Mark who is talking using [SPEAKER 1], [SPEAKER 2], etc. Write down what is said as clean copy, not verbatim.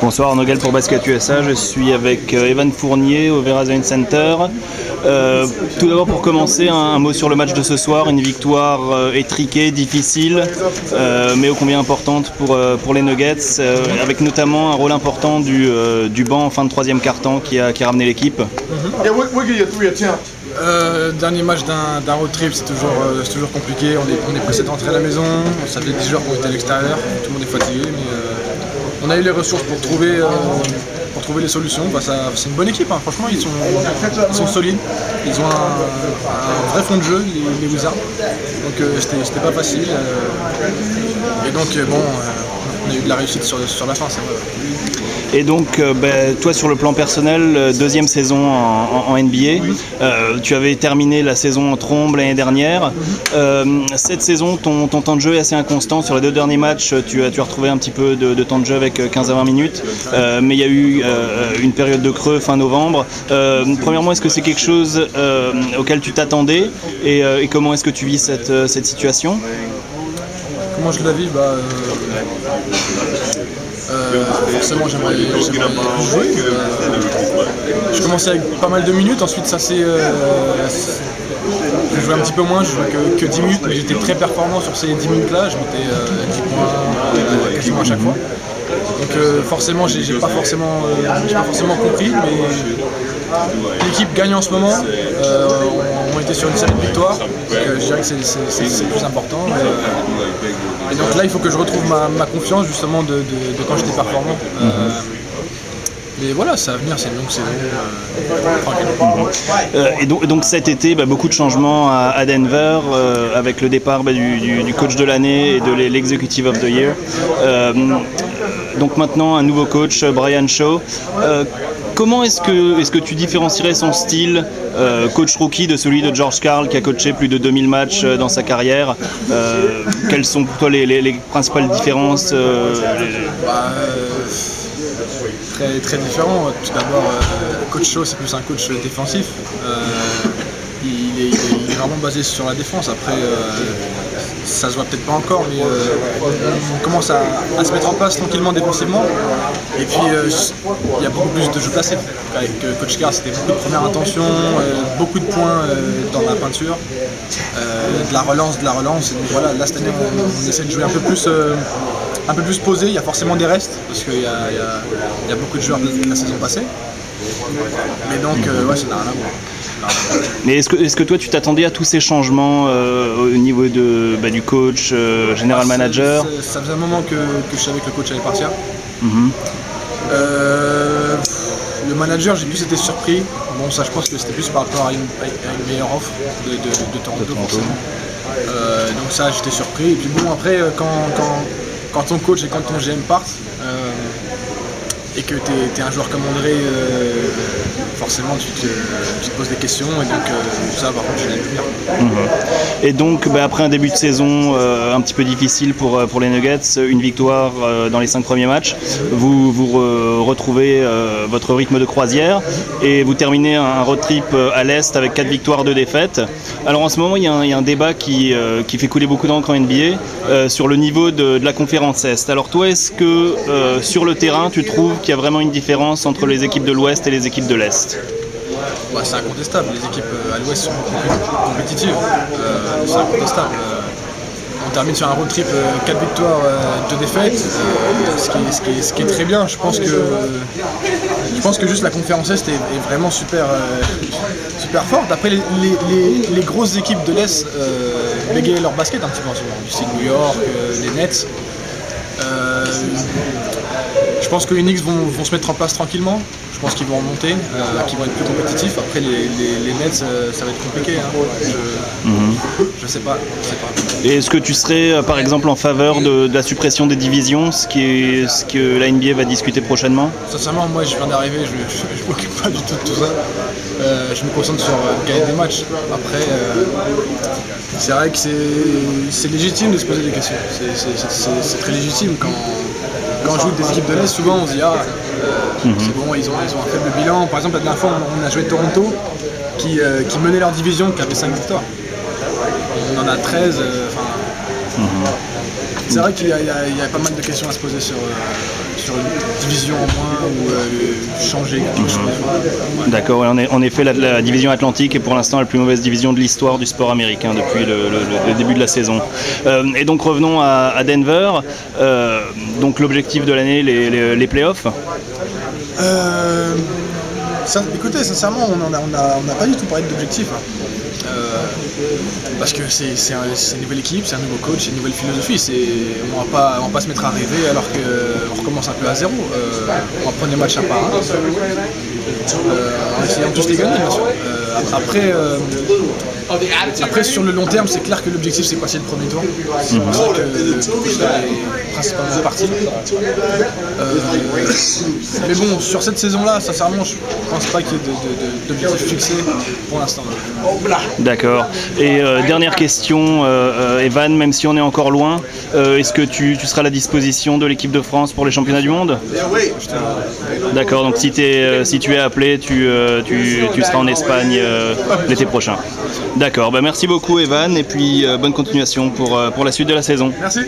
[SPEAKER 1] Bonsoir, Arnaud Gall pour Basket USA, je suis avec Evan Fournier au Verizon Center. Tout d'abord pour commencer, un mot sur le match de ce soir, une victoire étriquée, difficile, mais ô combien importante pour les Nuggets, avec notamment un rôle important du banc en fin de troisième quart-temps qui a ramené l'équipe.
[SPEAKER 2] Dernier match d'un road trip, c'est toujours compliqué, on est pressé de rentrer à la maison, ça fait 10 jours qu'on était à l'extérieur, tout le monde est fatigué, mais on a eu les ressources pour trouver les solutions. C'est une bonne équipe, hein. Franchement ils sont solides, ils ont un vrai fond de jeu, les Wizards, donc c'était pas facile, et donc on a eu de la réussite sur la fin, c'est vrai.
[SPEAKER 1] Et donc, toi sur le plan personnel, deuxième saison en NBA, tu avais terminé la saison en trombe l'année dernière. Cette saison, ton temps de jeu est assez inconstant. Sur les deux derniers matchs, tu as retrouvé un petit peu de temps de jeu avec 15 à 20 minutes, mais il y a eu une période de creux fin novembre. Premièrement, est-ce que c'est quelque chose auquel tu t'attendais et comment est-ce que tu vis cette situation?
[SPEAKER 2] Comment je la vis? Forcément j'aimerais plus jouer. Je commençais avec pas mal de minutes, ensuite ça s'est... je jouais un petit peu moins, je jouais que 10 minutes, mais j'étais très performant sur ces 10 minutes là, je mettais 10 points quasiment à chaque fois. Donc forcément j'ai pas forcément compris, mais l'équipe gagne en ce moment, on était sur une série de victoires, donc je dirais que c'est le plus important. Et donc là il faut que je retrouve ma confiance justement de quand j'étais performant. Mais voilà, ça va venir, c'est une longue saison.
[SPEAKER 1] Et donc cet été, beaucoup de changements à Denver, avec le départ du coach de l'année et de l'executive of the year. Donc maintenant un nouveau coach, Brian Shaw. Comment est-ce que tu différencierais son style, coach rookie, de celui de George Karl qui a coaché plus de 2000 matchs dans sa carrière? Quelles sont pour toi les principales différences?
[SPEAKER 2] Très différent. Tout d'abord, coach Shaw c'est plus un coach défensif. Il est vraiment basé sur la défense. Après, ça se voit peut-être pas encore, mais on commence à se mettre en place tranquillement défensivement. Et puis il y a beaucoup plus de jeux placés. Avec coach Karl, c'était beaucoup de première intention, beaucoup de points dans la peinture, de la relance. Et donc, voilà, là cette année on essaie de jouer un peu plus posé. Il y a forcément des restes parce qu'il y a beaucoup de joueurs de la saison passée. Mais donc ouais, ça n'a rien à voir.
[SPEAKER 1] Mais est-ce que toi tu t'attendais à tous ces changements au niveau du coach, general manager?
[SPEAKER 2] Ça faisait un moment que je savais que le coach allait partir. Le manager, j'ai plus été surpris. Bon, ça je pense que c'était plus par rapport à une meilleure offre de Toronto forcément. Donc ça j'étais surpris. Et puis bon, après quand ton coach et quand ton GM partent, et que tu es un joueur comme André, forcément tu te poses des questions, et donc ça par contre je l'ai pu bien.
[SPEAKER 1] Et donc après un début de saison un petit peu difficile pour les Nuggets, une victoire dans les 5 premiers matchs, vous retrouvez votre rythme de croisière et vous terminez un road trip à l'Est avec 4 victoires, 2 défaites. Alors en ce moment il y a un débat qui fait couler beaucoup d'encre en NBA sur le niveau de la conférence Est. Alors toi, est-ce que sur le terrain tu trouves qu'il y a vraiment une différence entre les équipes de l'Ouest et les équipes de l'Est?
[SPEAKER 2] C'est incontestable, les équipes à l'Ouest sont beaucoup plus compétitives, c'est incontestable. On termine sur un road trip, 4 victoires, 2 défaites, ce qui est très bien. Je pense que juste la conférence Est est vraiment super forte. Après les grosses équipes de l'Est bégayaient leur basket un petit peu en ce moment, du style New York, les Nets. Je pense que les Knicks vont se mettre en place tranquillement. Je pense qu'ils vont remonter, qu'ils vont être plus compétitifs. Après les Nets, ça va être compliqué. Je sais pas.
[SPEAKER 1] Et est-ce que tu serais par exemple en faveur de la suppression des divisions, ce que la NBA va discuter prochainement?
[SPEAKER 2] Sincèrement, moi je viens d'arriver, je m'occupe pas du tout de tout ça. Je me concentre sur gagner des matchs. Après, c'est vrai que c'est légitime de se poser des questions. C'est très légitime quand on joue des équipes de l'Est, souvent on se dit c'est bon, ils ont un faible bilan. Par exemple, la dernière fois on a joué Toronto qui menait leur division, qui avait 5 victoires. On en a 13. C'est vrai qu'il y a pas mal de questions à se poser sur une division en moins ou changer quelque chose. Ouais.
[SPEAKER 1] D'accord, en effet, la division Atlantique est pour l'instant la plus mauvaise division de l'histoire du sport américain depuis le début de la saison. Et donc revenons à Denver. Donc l'objectif de l'année, les playoffs.
[SPEAKER 2] Écoutez, sincèrement, on n'a pas du tout parlé d'objectif. Parce que c'est une nouvelle équipe, c'est un nouveau coach, c'est une nouvelle philosophie. On va pas se mettre à rêver alors qu'on recommence un peu à zéro. On va prendre les matchs un par un, en essayant de tous les gagner, bien sûr. Après, sur le long terme, c'est clair que l'objectif c'est passer le premier tour. C'est pour ça que le coach est principalement parti. Mais bon, sur cette saison-là, sincèrement, je pense pas qu'il y ait d'objectif fixé pour l'instant.
[SPEAKER 1] D'accord. Et dernière question, Evan, même si on est encore loin, est-ce que tu seras à la disposition de l'équipe de France pour les championnats du monde? D'accord, donc si tu es appelé, tu seras en Espagne l'été prochain. D'accord, bah merci beaucoup Evan, et puis bonne continuation pour la suite de la saison.
[SPEAKER 2] Merci.